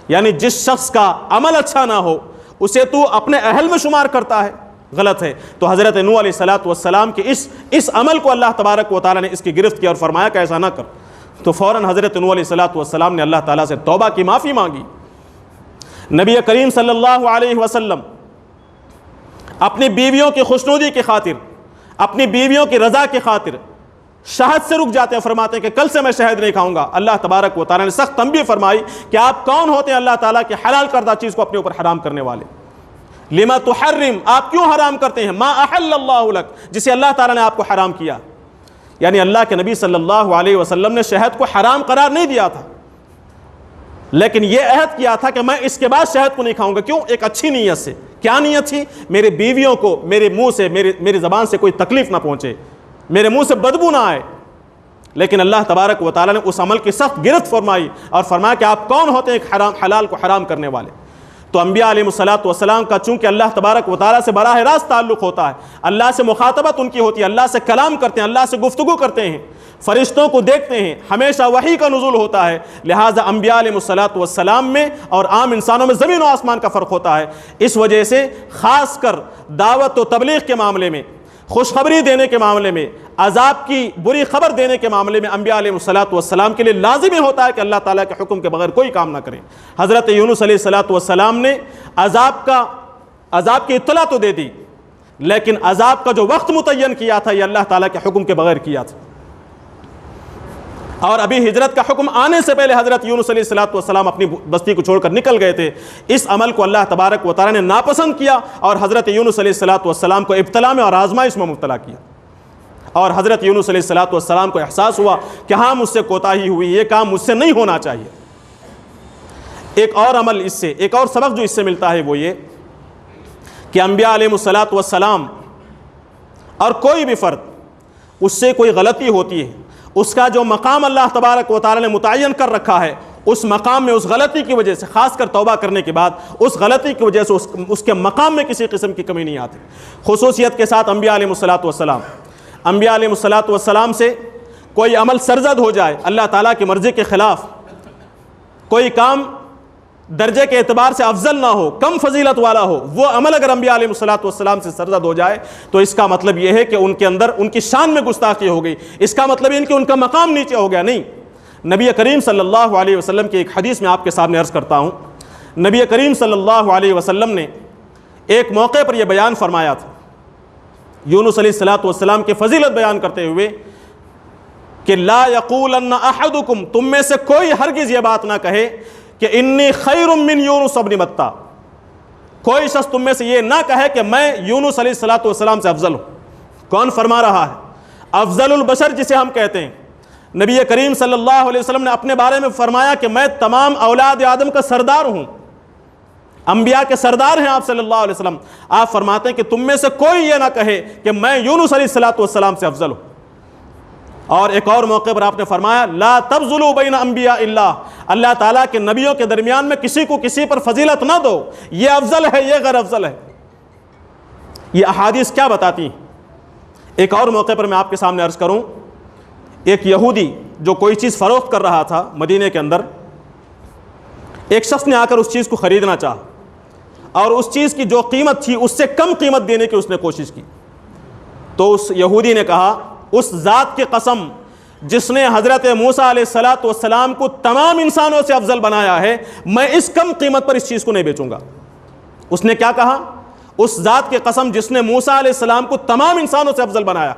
یعنی جس شخص کا عمل اچھا نہ ہو اسے تو اپنے اہل میں شمار کرتا ہے، غلط ہے۔ تو حضرت نوح علیہ السلام کے اس عمل کو اللہ تبارک و تعالیٰ نے اس کی گرفت کیا اور فرمایا کہ ایسا نہ کر۔ تو فوراً حضرت نوح علیہ السلام نے اللہ تعالیٰ سے توبہ کی، معافی مانگی۔ نبی کریم صلی اللہ علیہ وسلم اپنی بیویوں کی خوشنودی کی خاطر، اپنی بیویوں کی رضا کی خاطر شہد سے رک جاتے ہیں، فرماتے ہیں کہ کل سے میں شہد نہیں کھاؤں گا۔ اللہ تبارک و تعالیٰ نے سخت تنبیہ فرمائی کہ آپ کون ہوتے ہیں اللہ تعالیٰ کے حلال کردہ چیز کو اپنے اوپر حرام کرنے والے؟ لما تحرم، آپ کیوں حرام کرتے ہیں؟ ما احل اللہ لک، جسے اللہ تعالیٰ نے آپ کو حرام کیا۔ یعنی اللہ کے نبی صلی اللہ علیہ وسلم نے شہد کو حرام قرار نہیں دیا تھا، لیکن یہ عہد کیا تھا کہ میں اس کے بعد شہد کو نہیں کھاؤں گا۔ کیوں؟ ایک اچھی نیت سے۔ کیا نیت تھی؟ میرے بیویوں کو میرے منہ سے، میری زبان سے کوئی تکلیف نہ پہنچے، میرے منہ سے بدبو نہ آئے۔ لیکن اللہ تبارک و تعالیٰ نے اس عمل کی سخت گرفت فرمائی اور فرمایا کہ آپ کون ہوتے ہیں حلال کو حرام کرنے والے؟ تو انبیاء علیہ السلام کا چونکہ اللہ تبارک و تعالیٰ سے براہ راست تعلق ہوتا ہے، اللہ سے مخاطبت ان کی ہوتی ہے، اللہ سے کلام کرتے ہیں، اللہ سے گفتگو کرتے ہیں، فرشتوں کو دیکھتے ہیں، ہمیشہ وحی کا نزول ہوتا ہے، لہٰذا انبیاء علیہ السلام میں اور عام انسانوں میں زمین و آسمان کا فرق ہوتا ہے۔ اس وجہ سے خاص کر دعوت و تبلیغ کے معاملے میں، خوشخبری دینے کے معاملے میں، عذاب کی بری خبر دینے کے معاملے میں انبیاء علیہ السلام کے لیے لازمی ہوتا ہے کہ اللہ تعالیٰ کے حکم کے بغیر کوئی کام نہ کریں۔ حضرت یونس علیہ السلام نے عذاب کی اطلاع تو دے دی، لیکن عذاب کا جو وقت متعین کیا تھا یہ اللہ تعالیٰ کے حکم کے بغیر کیا تھا، اور ابھی ہجرت کا حکم آنے سے پہلے حضرت یونس علیہ السلام اپنی بستی کو چھوڑ کر نکل گئے تھے۔ اس عمل کو اللہ تبارک و تعالیٰ نے ناپسند کیا اور حضرت یونس علیہ السلام کو ابتلا میں اور آزمائش میں مبتلا کیا، اور حضرت یونس علیہ السلام کو احساس ہوا کہ ہاں مجھ سے کوتاہی ہوئی، یہ کام مجھ سے نہیں ہونا چاہیے۔ ایک اور عمل اس سے، ایک اور سبق جو اس سے ملتا ہے وہ یہ کہ انبیاء علیہ الصلاۃ والسلام اور کوئی بھی فرد اس سے کوئی غلطی ہوتی ہے، اس کا جو مقام اللہ تبارک و تعالی نے متعین کر رکھا ہے، اس مقام میں اس غلطی کی وجہ سے، خاص کر توبہ کرنے کے بعد اس غلطی کی وجہ سے اس کے مقام میں کسی قسم کی کمی نہیں آتی۔ خصوصیت کے ساتھ انبیاء علیہ الصلاۃ والسلام سے کوئی عمل سرزد ہو جائے، اللہ تعالیٰ کی مرضی کے خلاف کوئی کام درجے کے اعتبار سے افضل نہ ہو، کم فضیلت والا ہو، وہ عمل اگر انبیاء علیہ الصلاۃ والسلام سے سرزد ہو جائے تو اس کا مطلب یہ ہے کہ ان کے اندر ان کی شان میں گستاخی ہو گئی، اس کا مطلب یہ کہ ان کا مقام نیچے ہو گیا۔ نہیں، نبی کریم صلی اللہ علیہ وسلم کی ایک حدیث میں آپ کے سامنے عرض کرتا ہوں۔ نبی کریم صلی اللہ علیہ وسلم نے ایک موقع پر یہ بیان فرمایا تھا، یونس علیہ الصلاۃ والسلام کی فضیلت بیان کرتے ہوئے کہ لا یقولن احدکم، تم میں سے کوئی ہرگز یہ بات نہ کہے کہ انی خیر من یونس ابن متہ، کوئی شخص تم میں سے یہ نہ کہے کہ میں یونس علیہ الصلاۃ والسلام سے افضل ہوں۔ کون فرما رہا ہے؟ افضل البشر جسے ہم کہتے ہیں۔ نبی کریم صلی اللہ علیہ وسلم نے اپنے بارے میں فرمایا کہ میں تمام اولاد آدم کا سردار ہوں، انبیاء کے سردار ہیں آپ صلی اللہ علیہ وسلم۔ آپ فرماتے ہیں کہ تم میں سے کوئی یہ نہ کہے کہ میں یونس علیہ الصلاۃ والسلام سے افضل ہوں۔ اور ایک اور موقع پر آپ نے فرمایا لا تفضلوا بین انبیاء اللہ، اللہ تعالیٰ کے نبیوں کے درمیان میں کسی کو کسی پر فضیلت نہ دو، یہ افضل ہے یہ غیر افضل ہے۔ یہ احادیث کیا بتاتی ہیں؟ ایک اور موقع پر میں آپ کے سامنے عرض کروں، ایک یہودی جو کوئی چیز فروخت کر رہا تھا مدینے کے اندر، ایک شخص نے آ کر اس چیز کو خریدنا چاہا اور اس چیز کی جو قیمت تھی اس سے کم قیمت دینے کی اس نے کوشش کی، تو اس یہودی نے کہا اس ذات کی قسم جس نے حضرت موسیٰ علیہ الصلاۃ والسلام کو تمام انسانوں سے افضل بنایا ہے، میں اس کم قیمت پر اس چیز کو نہیں بیچوں گا۔ اس نے کیا کہا؟ اس ذات کی قسم جس نے موسیٰ علیہ السلام کو تمام انسانوں سے افضل بنایا۔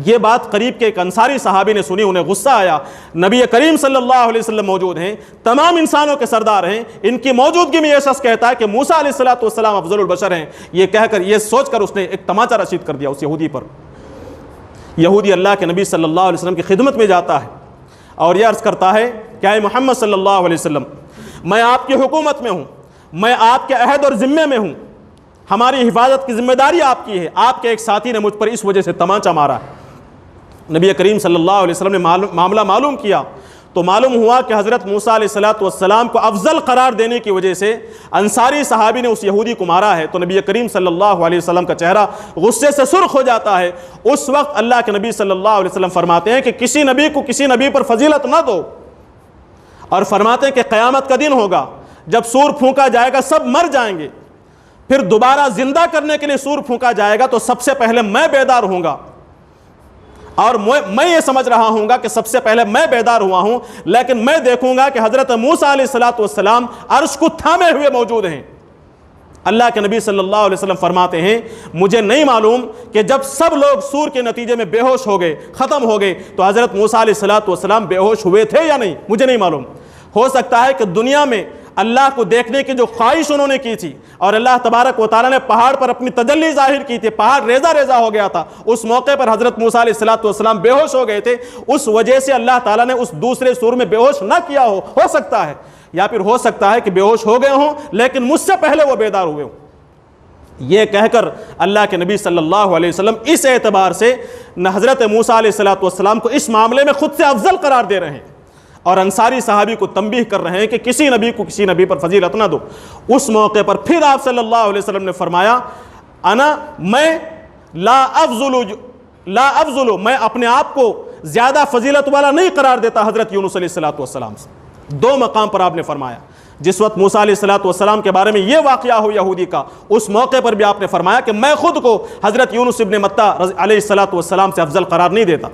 یہ بات قریب کے ایک انصاری صحابی نے سنی، انہیں غصہ آیا۔ نبی کریم صلی اللہ علیہ وسلم موجود ہیں، تمام انسانوں کے سردار ہیں، ان کی موجودگی میں یہ شخص کہتا ہے کہ موسیٰ علیہ الصلاۃ والسلام افضل البشر ہیں، یہ کہہ کر، یہ سوچ کر اس نے ایک تماچا رشید کر دیا اس یہودی پر۔ یہودی اللہ کے نبی صلی اللہ علیہ وسلم کی خدمت میں جاتا ہے اور یہ عرض کرتا ہے کہ اے محمد صلی اللہ علیہ وسلم، میں آپ کی حکومت میں ہوں، میں آپ کے عہد اور ذمے میں ہوں، ہماری حفاظت کی ذمہ داری آپ کی ہے، آپ کے ایک ساتھی نے مجھ پر اس وجہ سے تمانچہ مارا ہے۔ نبی کریم صلی اللہ علیہ وسلم نے معاملہ معلوم کیا تو معلوم ہوا کہ حضرت موسیٰ علیہ الصلاۃ والسلام کو افضل قرار دینے کی وجہ سے انصاری صحابی نے اس یہودی کو مارا ہے۔ تو نبی کریم صلی اللہ علیہ وسلم کا چہرہ غصے سے سرخ ہو جاتا ہے۔ اس وقت اللہ کے نبی صلی اللہ علیہ وسلم فرماتے ہیں کہ کسی نبی کو کسی نبی پر فضیلت نہ دو، اور فرماتے ہیں کہ قیامت کا دن ہوگا جب سور پھونکا جائے گا، سب مر جائیں گے، پھر دوبارہ زندہ کرنے کے لیے سور پھونکا جائے گا تو سب سے پہلے میں بیدار ہوں گا، اور میں یہ سمجھ رہا ہوں گا کہ سب سے پہلے میں بیدار ہوا ہوں، لیکن میں دیکھوں گا کہ حضرت موسیٰ علیہ الصلاۃ والسلام عرش کو تھامے ہوئے موجود ہیں۔ اللہ کے نبی صلی اللہ علیہ وسلم فرماتے ہیں مجھے نہیں معلوم کہ جب سب لوگ سور کے نتیجے میں بے ہوش ہو گئے، ختم ہو گئے، تو حضرت موسیٰ علیہ الصلاۃ والسلام بے ہوش ہوئے تھے یا نہیں، مجھے نہیں معلوم۔ ہو سکتا ہے کہ دنیا میں اللہ کو دیکھنے کی جو خواہش انہوں نے کی تھی اور اللہ تبارک و تعالیٰ نے پہاڑ پر اپنی تجلی ظاہر کی تھی، پہاڑ ریزہ ریزہ ہو گیا تھا، اس موقع پر حضرت موسیٰ علیہ الصلاۃ والسلام بے ہوش ہو گئے تھے، اس وجہ سے اللہ تعالیٰ نے اس دوسرے سور میں بے ہوش نہ کیا ہو سکتا ہے، یا پھر ہو سکتا ہے کہ بے ہوش ہو گئے ہوں لیکن مجھ سے پہلے وہ بیدار ہوئے ہوں۔ یہ کہہ کر اللہ کے نبی صلی اللہ علیہ وسلم اس اعتبار سے نہ حضرت موسیٰ علیہ الصلاۃ والسلام کو اس معاملے میں خود سے افضل قرار دے رہے ہیں اور انصاری صحابی کو تنبیہ کر رہے ہیں کہ کسی نبی کو کسی نبی پر فضیلت نہ دو۔ اس موقع پر پھر آپ صلی اللہ علیہ وسلم نے فرمایا میں لا افضل، میں اپنے آپ کو زیادہ فضیلت والا نہیں قرار دیتا حضرت یونس علیہ الصلاۃ والسلام سے۔ دو مقام پر آپ نے فرمایا، جس وقت موسیٰ علیہ الصلاۃ والسلام کے بارے میں یہ واقعہ ہو یہودی کا، اس موقع پر بھی آپ نے فرمایا کہ میں خود کو حضرت یونس ابن متہ علیہ الصلاۃ والسلام سے افضل قرار نہیں دیتا۔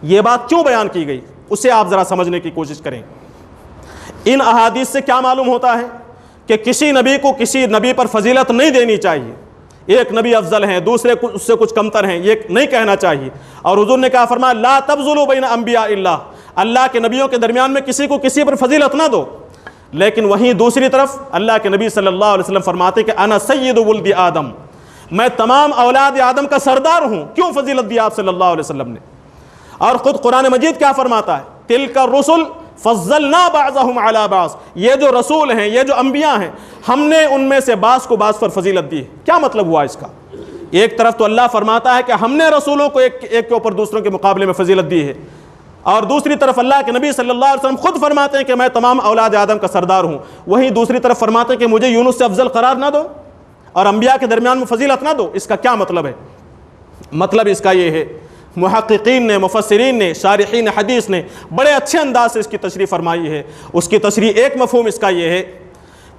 یہ بات کیوں بیان کی گئی اسے آپ ذرا سمجھنے کی کوشش کریں۔ ان احادیث سے کیا معلوم ہوتا ہے کہ کسی نبی کو کسی نبی پر فضیلت نہیں دینی چاہیے، ایک نبی افضل ہیں دوسرے اس سے کچھ کمتر ہیں یہ نہیں کہنا چاہیے، اور حضور نے کہا فرمایا لا تفضلوا بین انبیاء اللہ، اللہ کے نبیوں کے درمیان میں کسی کو کسی پر فضیلت نہ دو۔ لیکن وہیں دوسری طرف اللہ کے نبی صلی اللہ علیہ وسلم فرماتے کہ انا سید ولد آدم، میں تمام اولاد آدم کا سردار ہوں۔ کیوں فضیلت دی آپ صلی اللہ علیہ وسلم نے؟ اور خود قرآن مجید کیا فرماتا ہے؟ تلک الرسل فضلنا بعضهم علی بعض، یہ جو رسول ہیں، یہ جو انبیاء ہیں، ہم نے ان میں سے بعض کو بعض پر فضیلت دی ہے۔ کیا مطلب ہوا اس کا؟ ایک طرف تو اللہ فرماتا ہے کہ ہم نے رسولوں کو ایک کے اوپر دوسروں کے مقابلے میں فضیلت دی ہے، اور دوسری طرف اللہ کے نبی صلی اللہ علیہ وسلم خود فرماتے ہیں کہ میں تمام اولاد آدم کا سردار ہوں، وہیں دوسری طرف فرماتے ہیں کہ مجھے یونس سے افضل قرار نہ دو اور انبیاء کے درمیان میں فضیلت نہ دو۔ اس کا کیا مطلب ہے؟ مطلب اس کا یہ ہے، محققین نے، مفسرین نے، شارحین حدیث نے بڑے اچھے انداز سے اس کی تشریح فرمائی ہے۔ اس کی تشریح ایک مفہوم اس کا یہ ہے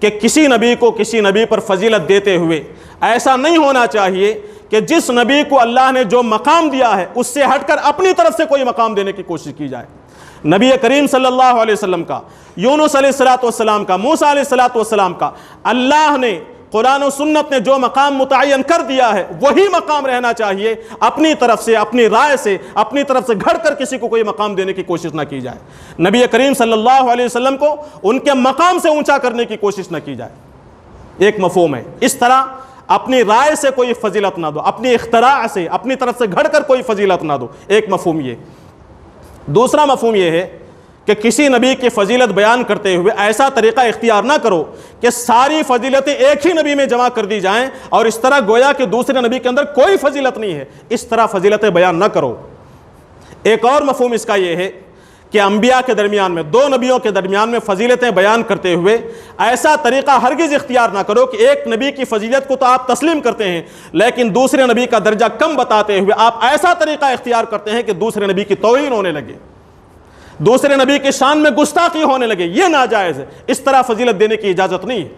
کہ کسی نبی کو کسی نبی پر فضیلت دیتے ہوئے ایسا نہیں ہونا چاہیے کہ جس نبی کو اللہ نے جو مقام دیا ہے اس سے ہٹ کر اپنی طرف سے کوئی مقام دینے کی کوشش کی جائے۔ نبی کریم صلی اللہ علیہ وسلم کا، یونس علیہ السلام کا، موسیٰ علیہ السلام کا، اللہ نے قرآن و سنت نے جو مقام متعین کر دیا ہے وہی مقام رہنا چاہیے، اپنی طرف سے، اپنی رائے سے، اپنی طرف سے گھڑ کر کسی کو کوئی مقام دینے کی کوشش نہ کی جائے۔ نبی کریم صلی اللہ علیہ وسلم کو ان کے مقام سے اونچا کرنے کی کوشش نہ کی جائے، ایک مفہوم ہے۔ اس طرح اپنی رائے سے کوئی فضیلت نہ دو، اپنی اختراع سے، اپنی طرف سے گھڑ کر کوئی فضیلت نہ دو، ایک مفہوم یہ۔ دوسرا مفہوم یہ ہے کہ کسی نبی کی فضیلت بیان کرتے ہوئے ایسا طریقہ اختیار نہ کرو کہ ساری فضیلتیں ایک ہی نبی میں جمع کر دی جائیں اور اس طرح گویا کہ دوسرے نبی کے اندر کوئی فضیلت نہیں ہے، اس طرح فضیلتیں بیان نہ کرو۔ ایک اور مفہوم اس کا یہ ہے کہ انبیاء کے درمیان میں، دو نبیوں کے درمیان میں فضیلتیں بیان کرتے ہوئے ایسا طریقہ ہرگز اختیار نہ کرو کہ ایک نبی کی فضیلت کو تو آپ تسلیم کرتے ہیں لیکن دوسرے نبی کا درجہ کم بتاتے ہوئے آپ ایسا طریقہ اختیار کرتے ہیں کہ دوسرے نبی کی توہین ہونے لگے، دوسرے نبی کی شان میں گستاخی ہونے لگے، یہ ناجائز ہے۔ اس طرح فضیلت دینے کی اجازت نہیں ہے۔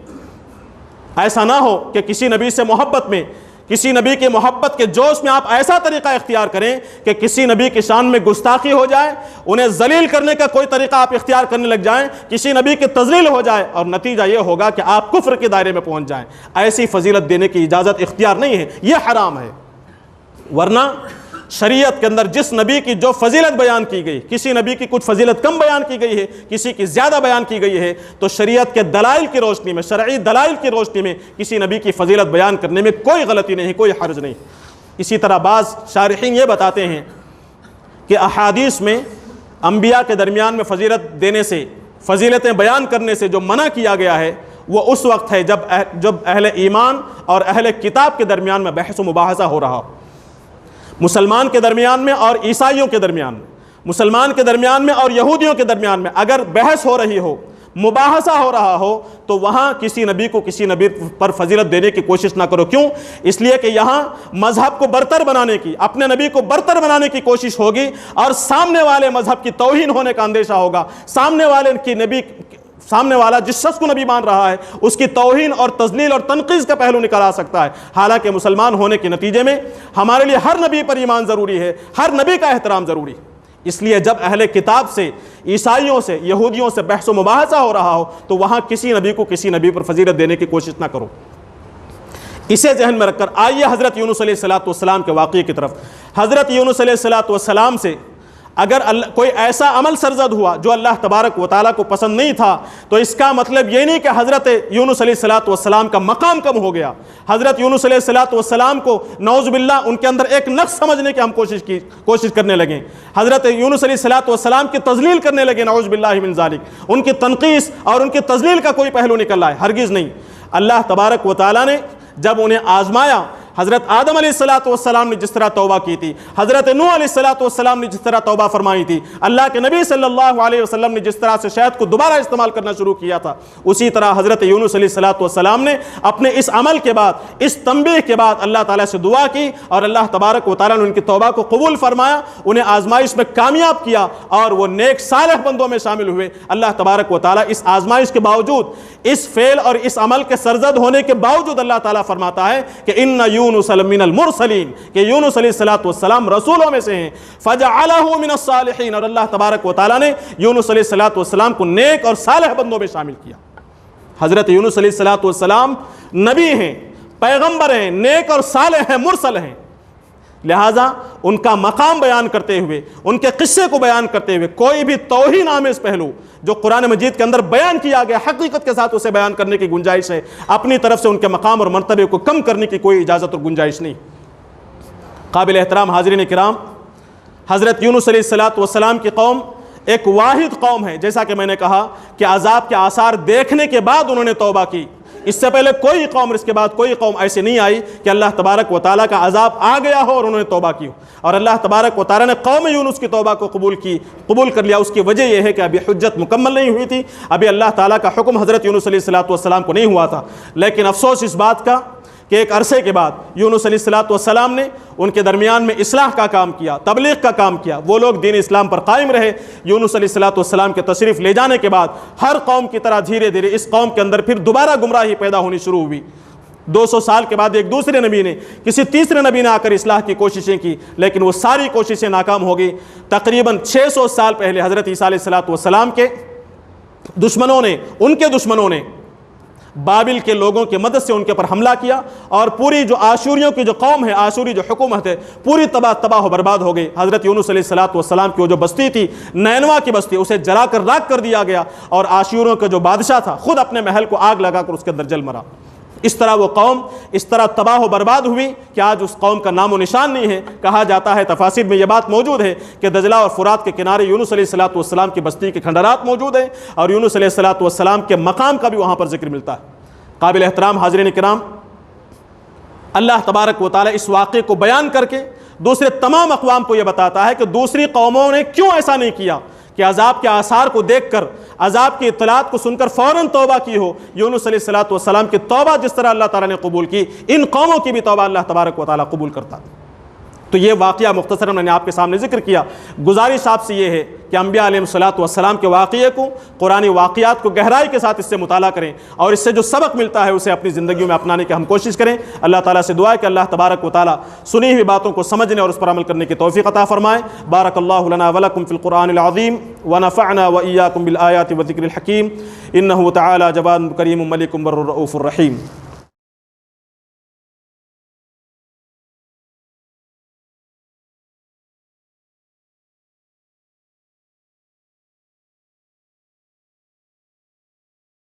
ایسا نہ ہو کہ کسی نبی سے محبت میں، کسی نبی کی محبت کے جوش میں آپ ایسا طریقہ اختیار کریں کہ کسی نبی کی شان میں گستاخی ہو جائے، انہیں ذلیل کرنے کا کوئی طریقہ آپ اختیار کرنے لگ جائیں، کسی نبی کی تذلیل ہو جائے اور نتیجہ یہ ہوگا کہ آپ کفر کے دائرے میں پہنچ جائیں۔ ایسی فضیلت دینے کی اجازت اختیار نہیں ہے، یہ حرام ہے۔ ورنہ شریعت کے اندر جس نبی کی جو فضیلت بیان کی گئی، کسی نبی کی کچھ فضیلت کم بیان کی گئی ہے، کسی کی زیادہ بیان کی گئی ہے، تو شریعت کے دلائل کی روشنی میں، شرعی دلائل کی روشنی میں کسی نبی کی فضیلت بیان کرنے میں کوئی غلطی نہیں، کوئی حرج نہیں۔ اسی طرح بعض شارحین یہ بتاتے ہیں کہ احادیث میں انبیاء کے درمیان میں فضیلت دینے سے، فضیلتیں بیان کرنے سے جو منع کیا گیا ہے وہ اس وقت ہے جب اہل ایمان اور اہل کتاب کے درمیان میں بحث و مباحثہ ہو رہا ہو، مسلمان کے درمیان میں اور عیسائیوں کے درمیان میں، مسلمان کے درمیان میں اور یہودیوں کے درمیان میں اگر بحث ہو رہی ہو، مباحثہ ہو رہا ہو، تو وہاں کسی نبی کو کسی نبی پر فضیلت دینے کی کوشش نہ کرو۔ کیوں؟ اس لیے کہ یہاں مذہب کو برتر بنانے کی، اپنے نبی کو برتر بنانے کی کوشش ہوگی اور سامنے والے مذہب کی توہین ہونے کا اندیشہ ہوگا، سامنے والا جس شخص کو نبی مان رہا ہے اس کی توہین اور تذلیل اور تنقیص کا پہلو نکل آ سکتا ہے۔ حالانکہ مسلمان ہونے کے نتیجے میں ہمارے لیے ہر نبی پر ایمان ضروری ہے، ہر نبی کا احترام ضروری ہے۔ اس لیے جب اہل کتاب سے، عیسائیوں سے، یہودیوں سے بحث و مباحثہ ہو رہا ہو تو وہاں کسی نبی کو کسی نبی پر فضیلت دینے کی کوشش نہ کرو۔ اسے ذہن میں رکھ کر آئیے حضرت یونس علیہ السلام کے واقعے کی طرف۔ حضرت یونس علیہ السلام سے اگر کوئی ایسا عمل سرزد ہوا جو اللہ تبارک و تعالیٰ کو پسند نہیں تھا تو اس کا مطلب یہ نہیں کہ حضرت یونس علیہ السلام کا مقام کم ہو گیا۔ حضرت یونس علیہ السلام کو نعوذ باللہ ان کے اندر ایک نقص سمجھنے کی ہم کوشش کرنے لگیں، حضرت یونس علیہ السلام کی تذلیل کرنے لگے، نعوذ باللہ من ذالک، ان کی تنقیص اور ان کی تذلیل کا کوئی پہلو نکل آئے، ہرگز نہیں۔ اللہ تبارک و تعالیٰ نے جب انہیں آزمایا، حضرت آدم علیہ السلام نے جس طرح توبہ کی تھی، حضرت نوح علیہ السلام نے جس طرح توبہ فرمائی تھی، اللہ کے نبی صلی اللہ علیہ وسلم نے جس طرح سے شہد کو دوبارہ استعمال کرنا شروع کیا تھا، اسی طرح حضرت یونس علیہ السلام نے اپنے اس عمل کے بعد، اس تنبیہ کے بعد اللہ تعالیٰ سے دعا کی اور اللہ تبارک و تعالیٰ نے ان کی توبہ کو قبول فرمایا، انہیں آزمائش میں کامیاب کیا اور وہ نیک صالح بندوں میں شامل ہوئے۔ اللہ تبارک و تعالیٰ اس آزمائش کے باوجود، اس فعل اور اس عمل کے سرزد ہونے کے باوجود اللہ تعالیٰ فرماتا ہے کہ ان یونس من المرسلین، کہ یونس علیہ السلام رسولوں میں سے ہیں، فجعلہ من الصالحین، اور اللہ تبارک و تعالیٰ نے یونس علیہ السلام کو نیک اور صالح بندوں میں شامل کیا۔ حضرت یونس علیہ السلام نبی ہیں، پیغمبر ہیں، نیک اور صالح ہیں، مرسل ہیں، لہٰذا ان کا مقام بیان کرتے ہوئے، ان کے قصے کو بیان کرتے ہوئے کوئی بھی توہین آمیز پہلو جو قرآن مجید کے اندر بیان کیا گیا حقیقت کے ساتھ اسے بیان کرنے کی گنجائش ہے، اپنی طرف سے ان کے مقام اور مرتبے کو کم کرنے کی کوئی اجازت اور گنجائش نہیں۔ قابل احترام حاضرین کرام، حضرت یونس علیہ السلام کی قوم ایک واحد قوم ہے، جیسا کہ میں نے کہا کہ عذاب کے آثار دیکھنے کے بعد انہوں نے توبہ کی۔ اس سے پہلے کوئی قوم، اس کے بعد کوئی قوم ایسی نہیں آئی کہ اللہ تبارک و تعالیٰ کا عذاب آ گیا ہو اور انہوں نے توبہ کی، اور اللہ تبارک و تعالیٰ نے قوم یونس کی توبہ کو قبول کر لیا۔ اس کی وجہ یہ ہے کہ ابھی حجت مکمل نہیں ہوئی تھی، ابھی اللہ تعالیٰ کا حکم حضرت یونس علیہ السلام کو نہیں ہوا تھا۔ لیکن افسوس اس بات کا کہ ایک عرصے کے بعد یونس علیہ السلام نے ان کے درمیان میں اصلاح کا کام کیا، تبلیغ کا کام کیا، وہ لوگ دین اسلام پر قائم رہے۔ یونس علیہ السلام کے تشریف لے جانے کے بعد ہر قوم کی طرح دھیرے دھیرے اس قوم کے اندر پھر دوبارہ گمراہی پیدا ہونی شروع ہوئی۔ 200 سال کے بعد ایک دوسرے نبی نے، کسی تیسرے نبی نے آ کر اصلاح کی کوششیں کی، لیکن وہ ساری کوششیں ناکام ہو گئی۔ تقریباً 600 سال پہلے حضرت عیسیٰ علیہ السلام کے دشمنوں نے، ان کے دشمنوں نے بابل کے لوگوں کی مدد سے ان کے پر حملہ کیا، اور پوری جو آشوریوں کی جو قوم ہے، آشوری جو حکومت ہے، پوری تباہ و برباد ہو گئی۔ حضرت یونس علیہ السلام کی وہ جو بستی تھی، نینوا کی بستی، اسے جلا کر راکھ کر دیا گیا، اور آشوریوں کا جو بادشاہ تھا خود اپنے محل کو آگ لگا کر اس کے اندر جل مرا۔ اس طرح وہ قوم اس طرح تباہ و برباد ہوئی کہ آج اس قوم کا نام و نشان نہیں ہے۔ کہا جاتا ہے، تفاسیر میں یہ بات موجود ہے کہ دجلہ اور فرات کے کنارے یونس علیہ السلام کی بستی کے کھنڈرات موجود ہیں، اور یونس علیہ السلام کے مقام کا بھی وہاں پر ذکر ملتا ہے۔ قابل احترام حاضرین کرام، اللہ تبارک و تعالیٰ اس واقعے کو بیان کر کے دوسرے تمام اقوام کو یہ بتاتا ہے کہ دوسری قوموں نے کیوں ایسا نہیں کیا کہ عذاب کے آثار کو دیکھ کر، عذاب کی اطلاعات کو سن کر فوراً توبہ کی ہو۔ یونس علیہ السلام کی توبہ جس طرح اللہ تعالیٰ نے قبول کی، ان قوموں کی بھی توبہ اللہ تبارک و تعالیٰ قبول کرتا۔ تو یہ واقعہ مختصراً میں نے آپ کے سامنے ذکر کیا۔ گزارش آپ سے یہ ہے کہ انبیاء علیہ السلام کے واقعے کو، قرآنی واقعات کو گہرائی کے ساتھ اس سے مطالعہ کریں، اور اس سے جو سبق ملتا ہے اسے اپنی زندگیوں میں اپنانے کی ہم کوشش کریں۔ اللہ تعالیٰ سے دعا ہے کہ اللہ تبارک و تعالیٰ سنی ہوئی باتوں کو سمجھنے اور اس پر عمل کرنے کی توفیق عطا فرمائے۔ بارک اللہ لنا ولکم فی القرآن العظیم ونفعنا وإیاکم بالآیات والذکر الحکیم، انہ تعالی جواد کریم ملک بر الرؤوف الرحیم۔